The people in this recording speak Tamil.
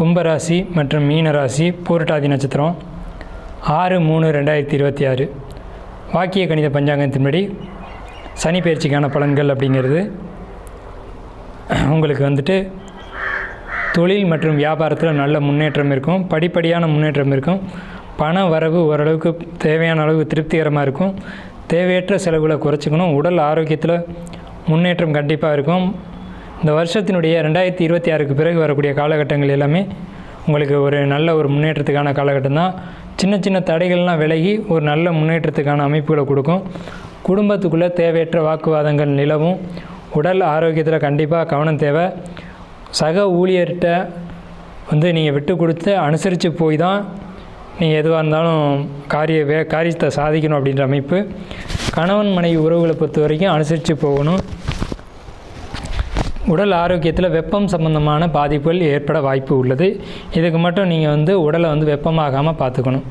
கும்பராசி மற்றும் மீனராசி பூரட்டாதி நட்சத்திரம் 6/3/2026 வாக்கிய கணித பஞ்சாங்கத்தின்படி சனி பயிற்சிக்கான பலன்கள் அப்படிங்கிறது உங்களுக்கு தொழில் மற்றும் வியாபாரத்தில் நல்ல முன்னேற்றம் இருக்கும், படிப்படியான முன்னேற்றம் இருக்கும். பண வரவு ஓரளவுக்கு தேவையான அளவு திருப்திகரமாக இருக்கும். தேவையற்ற செலவுகளை குறைச்சிக்கணும். உடல் ஆரோக்கியத்தில் முன்னேற்றம் கண்டிப்பாக இருக்கும். இந்த வருஷத்தினுடைய 2026க்கு பிறகு வரக்கூடிய காலகட்டங்கள் எல்லாமே உங்களுக்கு ஒரு நல்ல ஒரு முன்னேற்றத்துக்கான காலகட்டம் தான். சின்ன சின்ன தடைகள்லாம் விலகி ஒரு நல்ல முன்னேற்றத்துக்கான அமைப்புகளை கொடுக்கும். குடும்பத்துக்குள்ளே தேவையற்ற வாக்குவாதங்கள் நிலவும். உடல் ஆரோக்கியத்தில் கண்டிப்பாக கவனம் தேவை. சக ஊழியர்கிட்ட நீங்கள் விட்டு கொடுத்து அனுசரித்து போய் தான் நீங்கள் எதுவாக இருந்தாலும் காரியத்தை சாதிக்கணும் அப்படின்ற அமைப்பு. கணவன் மனைவி உறவுகளை பொறுத்த வரைக்கும் அனுசரித்து போகணும். உடல் ஆரோக்கியத்தில் வெப்பம் சம்பந்தமான பாதிப்புகள் ஏற்பட வாய்ப்பு உள்ளது. இதுக்கு மட்டும் நீங்கள் உடலை வெப்பமாகாமல் பார்த்துக்கணும்.